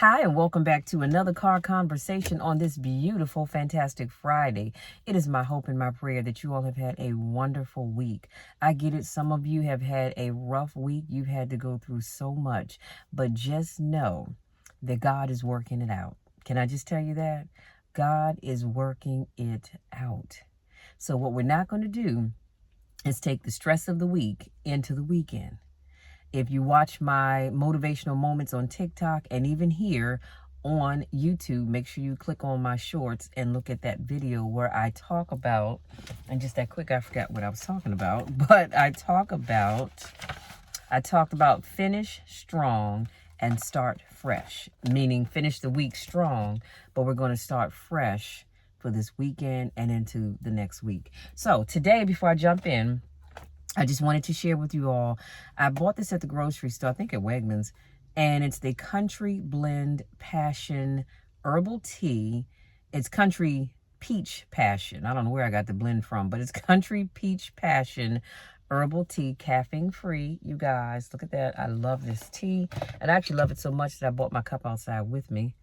Hi, and welcome back to another car conversation on this beautiful, fantastic Friday. It is my hope and my prayer that you all have had a wonderful week. I get it. Some of you have had a rough week. You've had to go through so much, but just know that God is working it out. Can I just tell you that? God is working it out. So what we're not going to do is take the stress of the week into the weekend. If you watch my motivational moments on TikTok and even here on YouTube, make sure you click on my shorts and look at that video where I talk about, and just that quick, I forgot what I was talking about, but I talked about finish strong and start fresh, meaning finish the week strong, but we're going to start fresh for this weekend and into the next week. So today, before I jump in, I just wanted to share with you all, I bought this at the grocery store, I think at Wegmans, and it's the Country Blend Passion Herbal Tea. It's Country Peach Passion. I don't know where I got the blend from, but it's Country Peach Passion Herbal Tea, caffeine free. You guys, look at that. I love this tea, and I actually love it so much that I bought my cup outside with me,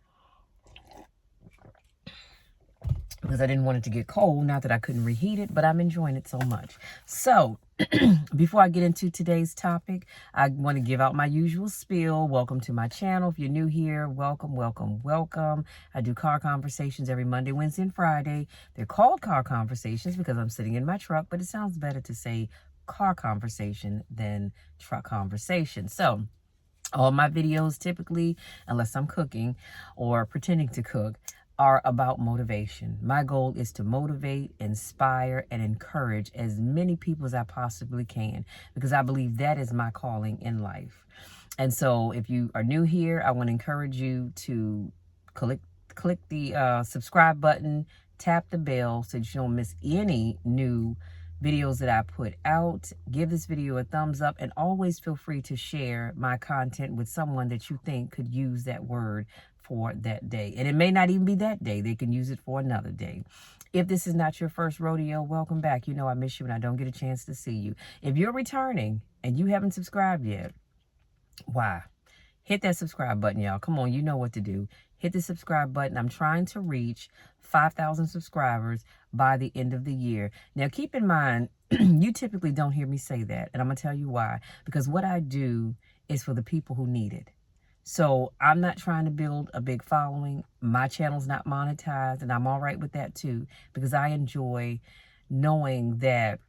because I didn't want it to get cold. Not that I couldn't reheat it, but I'm enjoying it so much. So before I get into today's topic, I want to give out my usual spiel. Welcome to my channel. If you're new here, welcome, welcome, welcome. I do car conversations every Monday, Wednesday, and Friday. They're called car conversations because I'm sitting in my truck, but it sounds better to say car conversation than truck conversation. So all my videos typically, unless I'm cooking or pretending to cook, are about motivation. My goal is to motivate, inspire, and encourage as many people as I possibly can, because I believe that is my calling in life. And so if you are new here, I want to encourage you to click the subscribe button, tap the bell so that you don't miss any new videos that I put out. Give this video a thumbs up, and always feel free to share my content with someone that you think could use that word for that day. And it may not even be that day. They can use it for another day. If this is not your first rodeo, welcome back. You know I miss you and I don't get a chance to see you. If you're returning and you haven't subscribed yet, why? Hit that subscribe button, y'all. Come on, you know what to do. Hit the subscribe button. I'm trying to reach 5,000 subscribers by the end of the year. Now, keep in mind, you typically don't hear me say that, and I'm going to tell you why. Because what I do is for the people who need it. So I'm not trying to build a big following. My channel's not monetized, and I'm all right with that too, because I enjoy knowing that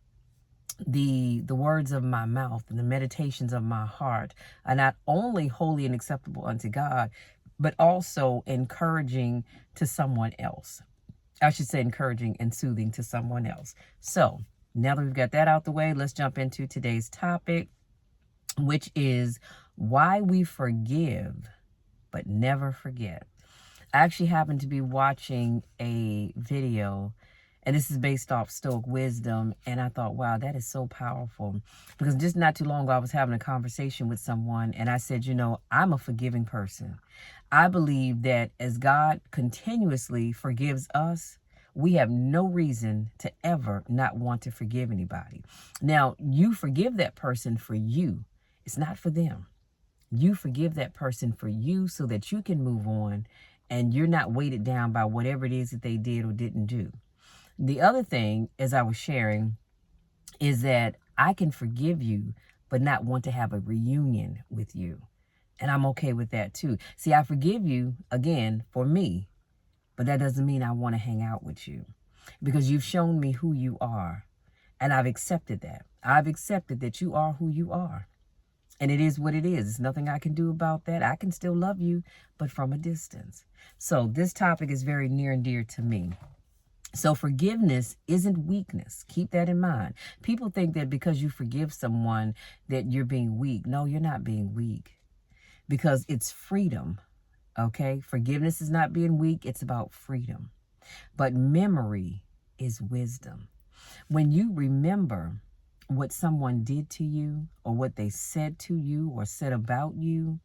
the words of my mouth and the meditations of my heart are not only holy and acceptable unto God, but also encouraging to someone else. I should say encouraging and soothing to someone else. So now that we've got that out the way, let's jump into today's topic, which is why we forgive but never forget. I actually happened to be watching a video, and this is based off Stoic wisdom, and I thought, wow, that is so powerful. Because just not too long ago, I was having a conversation with someone, and I said, you know, I'm a forgiving person. I believe that as God continuously forgives us, we have no reason to ever not want to forgive anybody. Now, you forgive that person for you. It's not for them. You forgive that person for you so that you can move on and you're not weighted down by whatever it is that they did or didn't do. The other thing, as I was sharing, is that I can forgive you but not want to have a reunion with you. And I'm okay with that too. See, I forgive you, again, for me, but that doesn't mean I want to hang out with you, because you've shown me who you are, and I've accepted that. I've accepted that you are who you are. And it is what it is. There's nothing I can do about that. I can still love you, but from a distance. So this topic is very near and dear to me. So forgiveness isn't weakness. Keep that in mind. People think that because you forgive someone that you're being weak. No, you're not being weak, because it's freedom. Okay? Forgiveness is not being weak. It's about freedom. But memory is wisdom. When you remember what someone did to you, or what they said to you or said about you,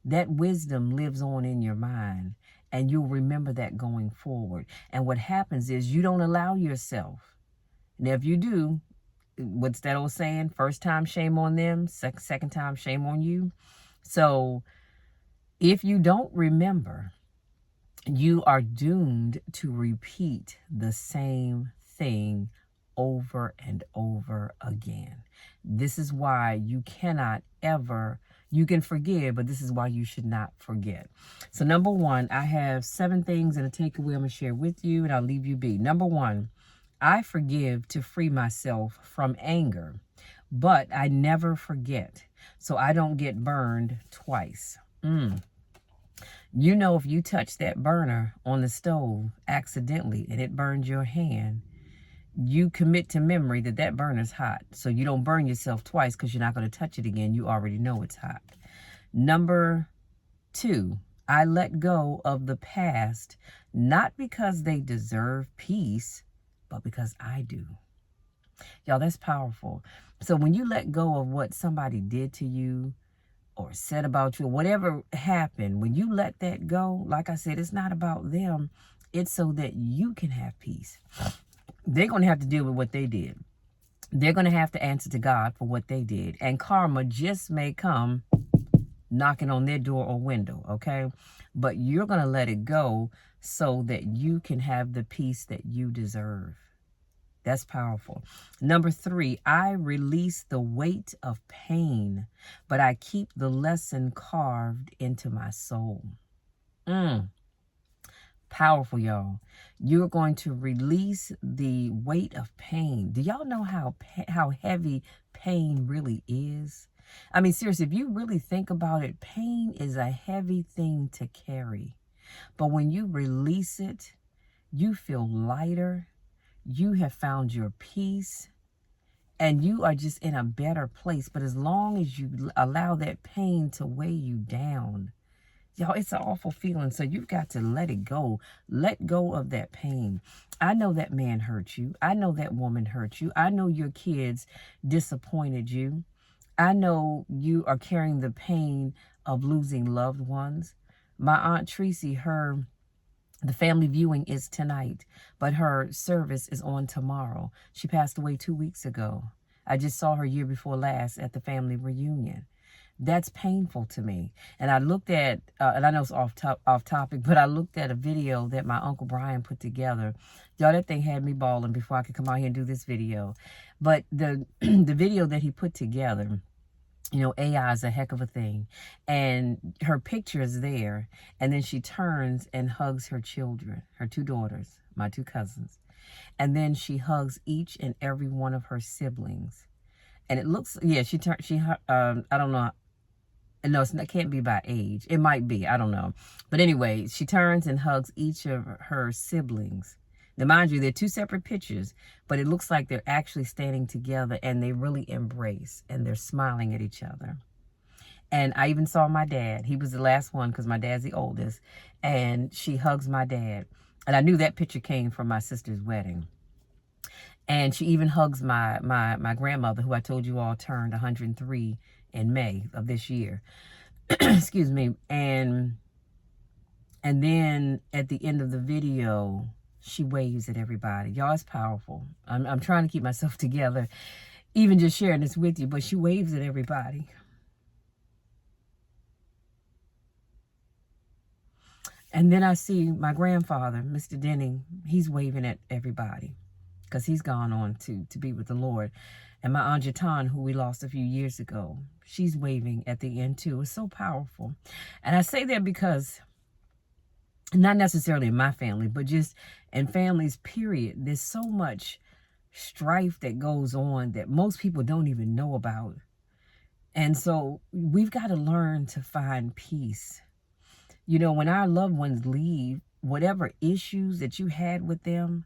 that wisdom lives on in your mind, and you'll remember that going forward. And what happens is you don't allow yourself. Now, if you do, what's that old saying? First time, shame on them. Second time, shame on you. So If you don't remember, you are doomed to repeat the same thing over and over again. This is why you cannot ever, you can forgive, but this is why you should not forget. So number one, I have 7 things and a takeaway I'm going to share with you, and I'll leave you be. Number one, I forgive to free myself from anger, but I never forget, so I don't get burned twice. You know, if you touch that burner on the stove accidentally and it burns your hand, you commit to memory that that burner's hot. So you don't burn yourself twice because you're not going to touch it again. You already know it's hot. Number 2, I let go of the past, not because they deserve peace, but because I do. Y'all, that's powerful. So when you let go of what somebody did to you, or said about you, whatever happened, when you let that go, like I said, it's not about them. It's so that you can have peace. They're going to have to deal with what they did. They're going to have to answer to God for what they did. And karma just may come knocking on their door or window, okay? But you're going to let it go so that you can have the peace that you deserve. That's powerful. Number 3, I release the weight of pain, but I keep the lesson carved into my soul. Powerful, y'all. You're going to release the weight of pain. Do y'all know how heavy pain really is? I mean, seriously, if you really think about it, pain is a heavy thing to carry. But when you release it, you feel lighter. You have found your peace, and you are just in a better place. But as long as you allow that pain to weigh you down, y'all, it's an awful feeling. So you've got to let it go. Let go of that pain. I know that man hurt you. I know that woman hurt you. I know your kids disappointed you. I know you are carrying the pain of losing loved ones. My Aunt Tracy, the family viewing is tonight, but her service is on tomorrow. She passed away 2 weeks ago. I just saw her year before last at the family reunion. That's painful to me. And I looked at, and I know it's off topic, but I looked at a video that my Uncle Brian put together. Y'all, that thing had me bawling before I could come out here and do this video. But the video that he put together, you know, AI is a heck of a thing. And her picture is there. And then she turns and hugs her children, her 2 daughters, my 2 cousins. And then she hugs each and every one of her siblings. And it looks, yeah, I don't know. No, it can't be by age. It might be. I don't know. But anyway, she turns and hugs each of her siblings. Now, mind you, they're 2 separate pictures, but it looks like they're actually standing together and they really embrace and they're smiling at each other. And I even saw my dad. He was the last one because my dad's the oldest. And she hugs my dad. And I knew that picture came from my sister's wedding. And she even hugs my grandmother, who I told you all turned 103 in May of this year. Excuse me. And then at the end of the video, she waves at everybody. Y'all, it's powerful. I'm trying to keep myself together, even just sharing this with you, but she waves at everybody. And then I see my grandfather, Mr. Denning, he's waving at everybody because he's gone on to be with the Lord. And my Aunt Jatan, who we lost a few years ago, she's waving at the end too. It's so powerful. And I say that because, not necessarily in my family, but just in families, period, there's so much strife that goes on that most people don't even know about. And so we've got to learn to find peace. You know, when our loved ones leave, whatever issues that you had with them,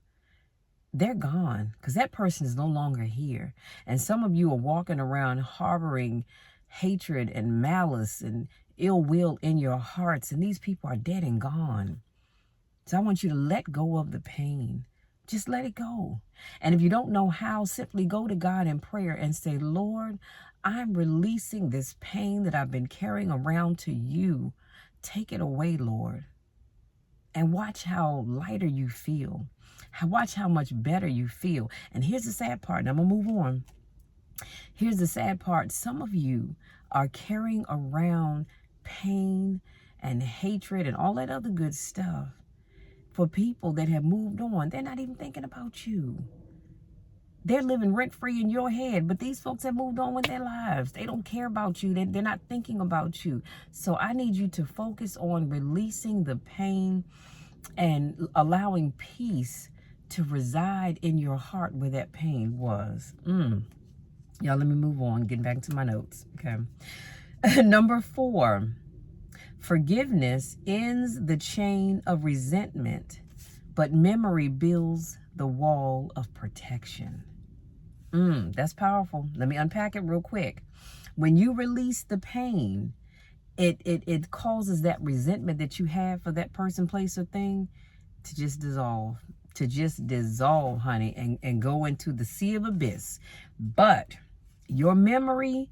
they're gone because that person is no longer here. And some of you are walking around harboring hatred and malice and ill will in your hearts. And these people are dead and gone. So I want you to let go of the pain. Just let it go. And if you don't know how, simply go to God in prayer and say, Lord, I'm releasing this pain that I've been carrying around to you. Take it away, Lord. And watch how lighter you feel. Watch how much better you feel. And here's the sad part. And I'm going to move on. Here's the sad part. Some of you are carrying around pain and hatred and all that other good stuff for people that have moved on. They're not even thinking about you. They're living rent-free in your head, but these folks have moved on with their lives. They don't care about you. They're not thinking about you. So I need you to focus on releasing the pain and allowing peace to reside in your heart where that pain was. Y'all, let me move on. Getting back to my notes. Okay. Number 4, forgiveness ends the chain of resentment, but memory builds the wall of protection. That's powerful. Let me unpack it real quick. When you release the pain, it causes that resentment that you have for that person, place, or thing to just dissolve. To just dissolve, honey, and go into the sea of abyss. But your memory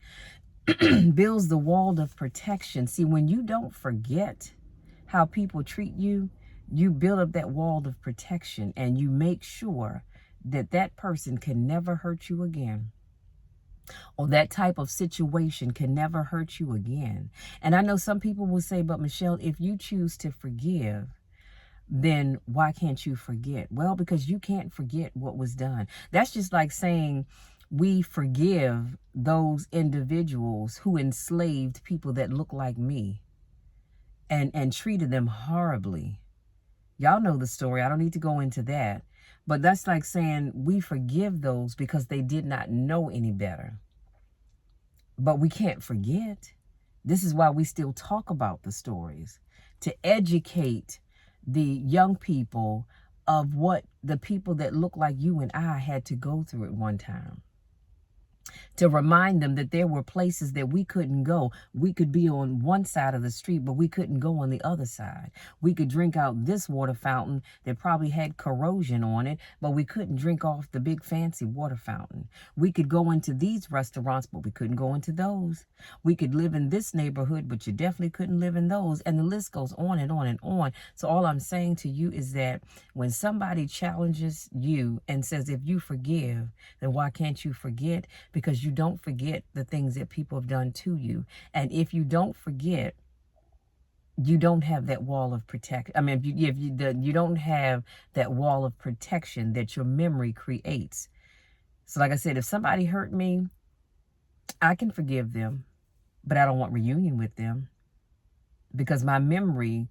builds the wall of protection. See, when you don't forget how people treat you, you build up that wall of protection, and you make sure that that person can never hurt you again, or that type of situation can never hurt you again. And I know some people will say, but Michelle, if you choose to forgive, then why can't you forget? Well, because you can't forget what was done. That's just like saying we forgive those individuals who enslaved people that look like me and treated them horribly. Y'all know the story. I don't need to go into that. But that's like saying we forgive those because they did not know any better. But we can't forget. This is why we still talk about the stories, to educate the young people of what the people that look like you and I had to go through at one time. To remind them that there were places that we couldn't go. We could be on one side of the street, but we couldn't go on the other side. We could drink out this water fountain that probably had corrosion on it, but we couldn't drink off the big fancy water fountain. We could go into these restaurants, but we couldn't go into those. We could live in this neighborhood, but you definitely couldn't live in those. And the list goes on and on and on. So all I'm saying to you is that when somebody challenges you and says, if you forgive, then why can't you forget? Because you don't forget the things that people have done to you. And if you don't forget, you don't have that wall of protection. I mean, you don't have that wall of protection that your memory creates. So like I said, if somebody hurt me, I can forgive them, but I don't want reunion with them because my memory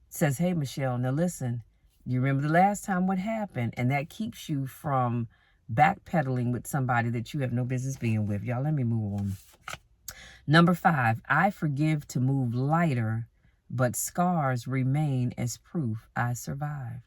says, hey, Michelle, now listen, you remember the last time what happened? And that keeps you from backpedaling with somebody that you have no business being with. Y'all, let me move on. Number 5, I forgive to move lighter, but scars remain as proof I survived.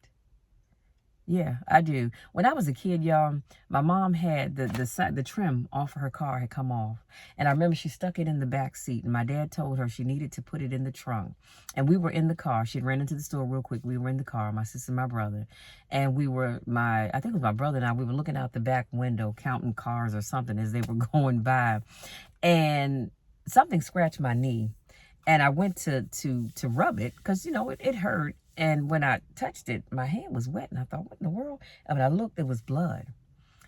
Yeah, I do. When I was a kid, y'all, my mom had the trim off of her car had come off. And I remember she stuck it in the back seat. And my dad told her she needed to put it in the trunk. And we were in the car. She had ran into the store real quick. We were in the car, my sister and my brother. And I think it was my brother and I, we were looking out the back window, counting cars or something as they were going by. And something scratched my knee. And I went to rub it because, you know, it hurt. And when I touched it, my hand was wet. And I thought, what in the world? And when I looked, it was blood.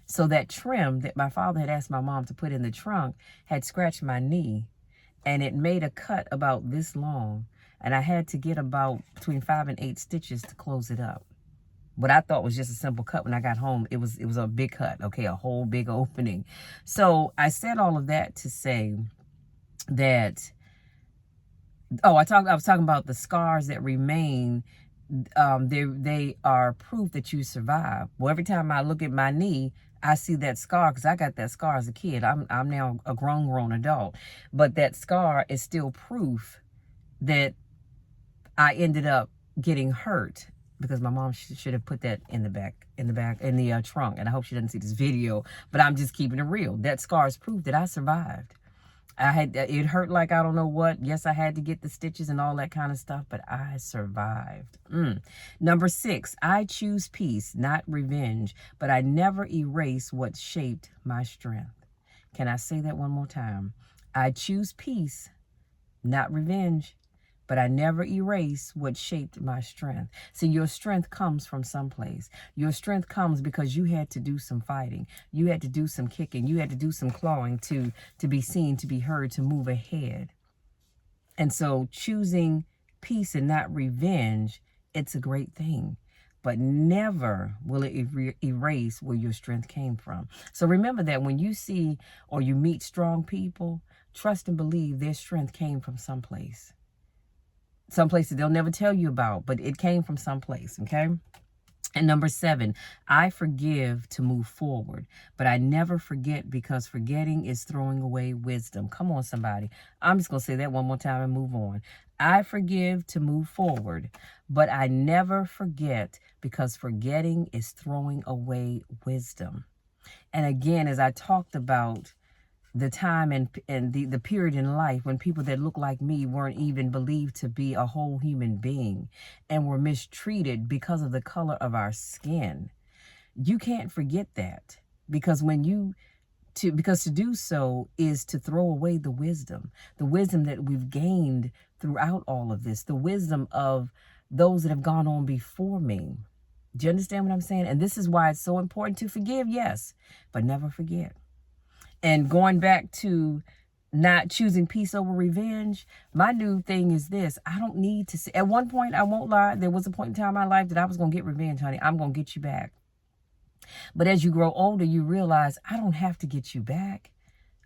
So that trim that my father had asked my mom to put in the trunk had scratched my knee. And it made a cut about this long. And I had to get about between 5 and 8 stitches to close it up. What I thought was just a simple cut when I got home, it was a big cut, okay, a whole big opening. So I said all of that to say that, I was talking about the scars that remain. They are proof that you survive. Well, every time I look at my knee, I see that scar because I got that scar as a kid. I'm now a grown adult, but that scar is still proof that I ended up getting hurt because my mom should have put that in the trunk. And I hope she doesn't see this video, but I'm just keeping it real. That scar is proof that I survived. It hurt like I don't know what. Yes, I had to get the stitches and all that kind of stuff, but I survived. Number 6, I choose peace, not revenge, but I never erase what shaped my strength. Can I say that one more time? I choose peace, not revenge, but I never erase what shaped my strength. See, your strength comes from someplace. Your strength comes because you had to do some fighting. You had to do some kicking. You had to do some clawing to be seen, to be heard, to move ahead. And so choosing peace and not revenge, it's a great thing. But never will it erase where your strength came from. So remember that when you see or you meet strong people, trust and believe their strength came from someplace. Some places they'll never tell you about, but it came from someplace, okay? And number 7, I forgive to move forward, but I never forget because forgetting is throwing away wisdom. Come on, somebody. I'm just going to say that one more time and move on. I forgive to move forward, but I never forget because forgetting is throwing away wisdom. And again, as I talked about the time and the period in life when people that look like me weren't even believed to be a whole human being and were mistreated because of the color of our skin. You can't forget that, because because to do so is to throw away the wisdom that we've gained throughout all of this, the wisdom of those that have gone on before me. Do you understand what I'm saying? And this is why it's so important to forgive, yes, but never forget. And going back to not choosing peace over revenge, my new thing is this. I don't need to see. At one point, I won't lie, there was a point in time in my life that I was going to get revenge, honey. I'm going to get you back. But as you grow older, you realize I don't have to get you back.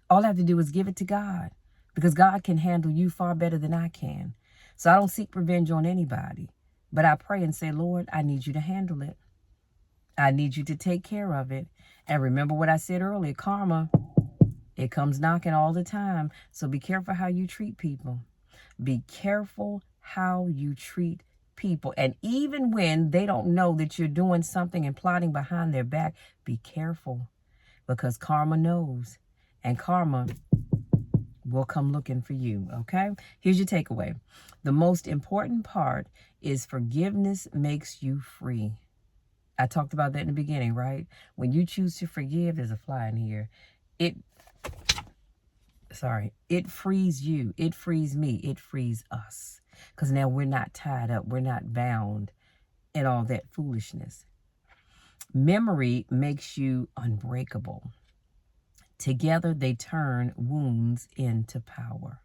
All I have to do is give it to God, because God can handle you far better than I can. So I don't seek revenge on anybody. But I pray and say, Lord, I need you to handle it. I need you to take care of it. And remember what I said earlier, karma, it comes knocking all the time. So be careful how you treat people. Be careful how you treat people. And even when they don't know that you're doing something and plotting behind their back, be careful, because karma knows, and karma will come looking for you, okay? Here's your takeaway. The most important part is forgiveness makes you free. I talked about that in the beginning, right? When you choose to forgive, there's a fly in here. It frees you. It frees me. It frees us. Because now we're not tied up. We're not bound in all that foolishness. Memory makes you unbreakable. Together, they turn wounds into power.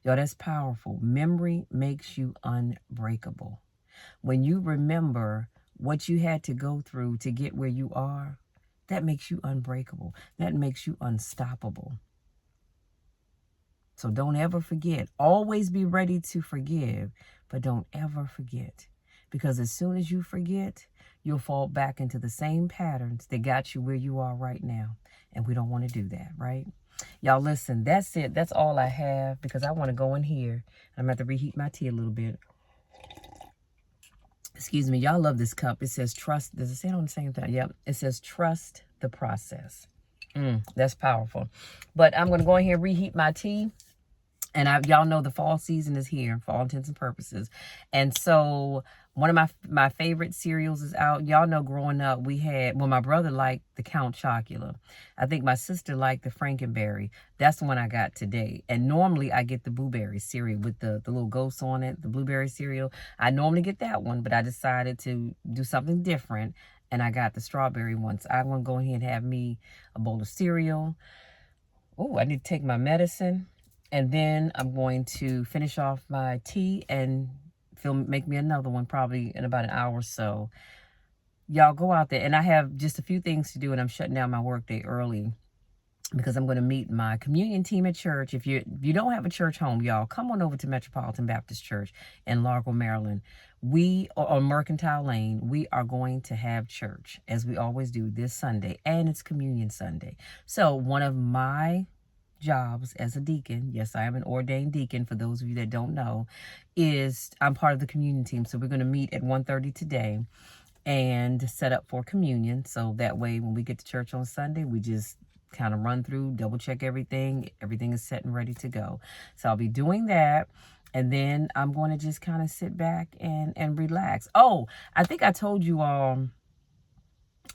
Yo, that's powerful. Memory makes you unbreakable. When you remember what you had to go through to get where you are, that makes you unbreakable. That makes you unstoppable. So don't ever forget. Always be ready to forgive, but don't ever forget. Because as soon as you forget, you'll fall back into the same patterns that got you where you are right now. And we don't want to do that, right? Y'all, listen, that's it. That's all I have, because I want to go in here. I'm going to have to reheat my tea a little bit. Excuse me. Y'all love this cup. It says trust. Does it say it on the same thing? Yep. It says trust the process. That's powerful. But I'm going to go in here and reheat my tea. And y'all know the fall season is here for all intents and purposes. And so one of my favorite cereals is out. Y'all know growing up we had, well, my brother liked the Count Chocula. I think my sister liked the Frankenberry. That's the one I got today. And normally I get the blueberry cereal with the little ghosts on it, the blueberry cereal. I normally get that one, but I decided to do something different. And I got the strawberry one. So I'm going to go ahead and have me a bowl of cereal. Oh, I need to take my medicine. And then I'm going to finish off my tea and make me another one probably in about an hour or so. Y'all go out there. And I have just a few things to do, and I'm shutting down my workday early because I'm going to meet my communion team at church. If you don't have a church home, y'all, come on over to Metropolitan Baptist Church in Largo, Maryland. We are on Mercantile Lane. We are going to have church, as we always do, this Sunday. And it's Communion Sunday. So one of my jobs as a deacon, yes, I am an ordained deacon for those of you that don't know, is I'm part of the communion team. So we're going to meet at 1:30 today and set up for communion. So that way when we get to church on Sunday, we just kind of run through, double check everything. Everything is set and ready to go. So I'll be doing that. And then I'm going to just kind of sit back and relax. Oh, I think I told you all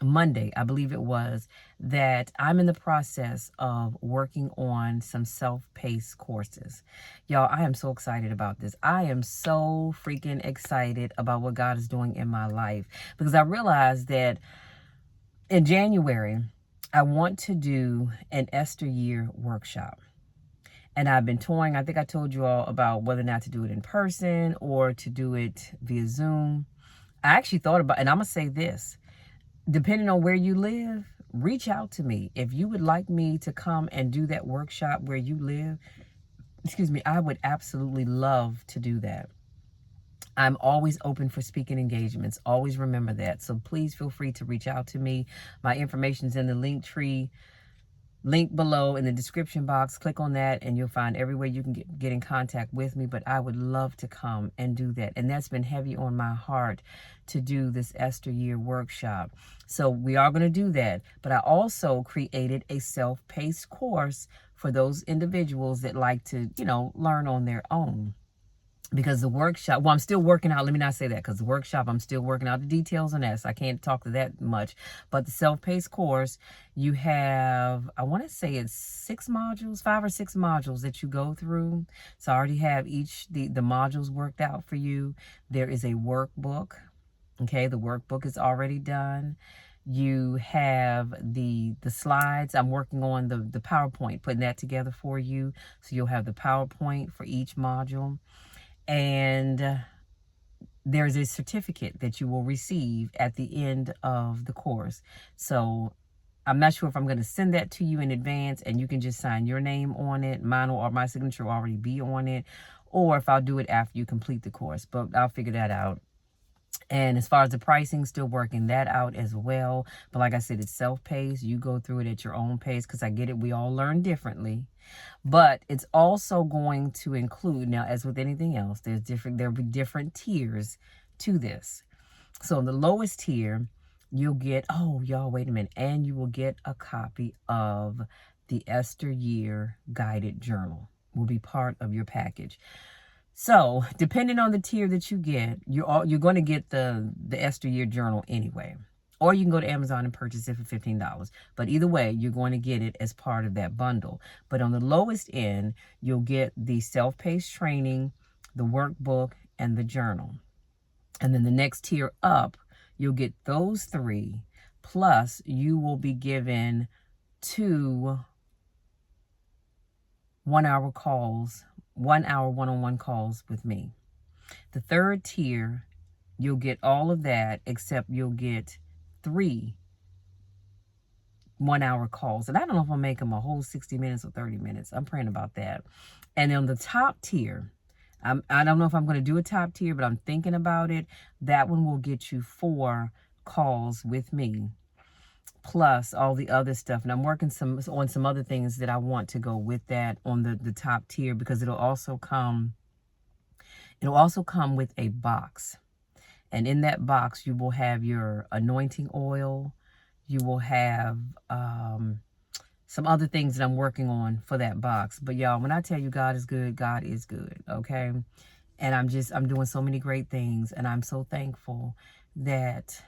Monday, I believe it was, that I'm in the process of working on some self-paced courses. Y'all, I am so excited about this. I am so freaking excited about what God is doing in my life, because I realized that in January, I want to do an Esther year workshop. And I've been toying. I think I told you all about whether or not to do it in person or to do it via Zoom. I actually thought about, and I'm going to say this, depending on where you live, reach out to me. If you would like me to come and do that workshop where you live, excuse me, I would absolutely love to do that. I'm always open for speaking engagements. Always remember that. So please feel free to reach out to me. My information's in the link below in the description box. Click on that and you'll find every way you can get in contact with me. But I would love to come and do that. And that's been heavy on my heart to do this Esther Year workshop. So we are going to do that. But I also created a self-paced course for those individuals that like to, learn on their own. Because the workshop, well, I'm still working out. Let me not say that, because the workshop, I'm still working out the details on that. So I can't talk to that much. But the self-paced course, you have, I want to say it's 5 or 6 modules that you go through. So I already have the modules worked out for you. There is a workbook. Okay, the workbook is already done. You have the slides. I'm working on the PowerPoint, putting that together for you. So you'll have the PowerPoint for each module. And there's a certificate that you will receive at the end of the course. So I'm not sure if I'm going to send that to you in advance and you can just sign your name on it. Mine or my signature will already be on it. Or if I'll do it after you complete the course. But I'll figure that out. And as far as the pricing, still working that out as well. But like I said, it's self-paced. You go through it at your own pace, because I get it. We all learn differently. But it's also going to include, now, as with anything else, there'll be different tiers to this. So in the lowest tier, you'll get, oh, y'all, wait a minute. And you will get a copy of the Esther Year Guided Journal. Will be part of your package. So, depending on the tier that you get, you're going to get the Esther Year Journal anyway. Or you can go to Amazon and purchase it for $15. But either way, you're going to get it as part of that bundle. But on the lowest end, you'll get the self-paced training, the workbook, and the journal. And then the next tier up, you'll get those 3. Plus, you will be given 2 1-hour calls. 1-hour one-on-one calls with me. The third tier, you'll get all of that, except you'll get 3 1-hour calls. And I don't know if I'll make them a whole 60 minutes or 30 minutes. I'm praying about that. And on the top tier, I don't know if I'm going to do a top tier, but I'm thinking about it. That one will get you 4 calls with me, plus all the other stuff. And I'm working on some other things that I want to go with that on the top tier, because it'll also come with a box. And in that box, you will have your anointing oil. You will have some other things that I'm working on for that box. But y'all, when I tell you God is good, God is good, okay? And I'm doing so many great things, and I'm so thankful that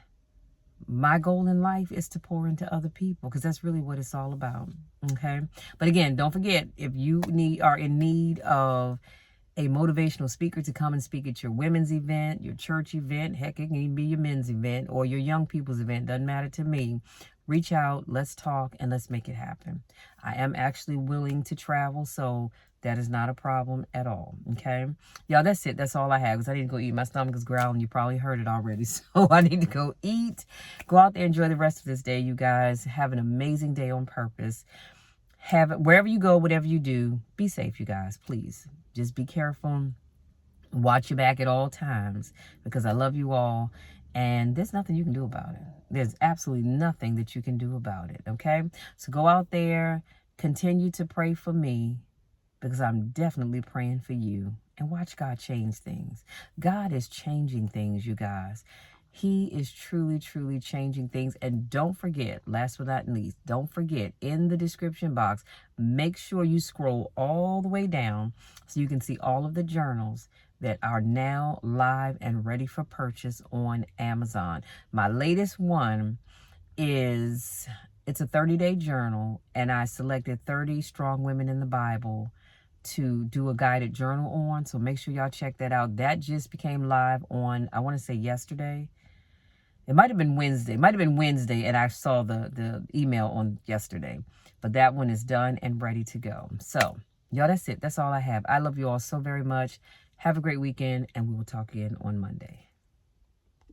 my goal in life is to pour into other people, because that's really what it's all about, okay? But again, don't forget, if you are in need of a motivational speaker to come and speak at your women's event, your church event, heck, it can even be your men's event or your young people's event, doesn't matter to me. Reach out, let's talk, and let's make it happen. I am actually willing to travel, so that is not a problem at all, okay? Y'all, that's it. That's all I have, because I need to go eat. My stomach is growling. You probably heard it already, so I need to go eat. Go out there, enjoy the rest of this day, you guys. Have an amazing day on purpose. Wherever you go, whatever you do, be safe, you guys, please. Just be careful. Watch your back at all times, because I love you all, and there's nothing you can do about it. There's absolutely nothing that you can do about it, okay? So go out there, continue to pray for me, because I'm definitely praying for you, and watch God change things. God is changing things, you guys. He is truly, truly changing things. And don't forget, last but not least, don't forget, in the description box, make sure you scroll all the way down so you can see all of the journals that are now live and ready for purchase on Amazon. My latest one it's a 30-day journal, and I selected 30 strong women in the Bible to do a guided journal on. So make sure y'all check that out. That just became live on, I want to say yesterday. It might have been Wednesday. It might have been Wednesday, and I saw the email on yesterday. But that one is done and ready to go. So Y'all, that's it. That's all I have. I love you all so very much. Have a great weekend, and we will talk again on Monday.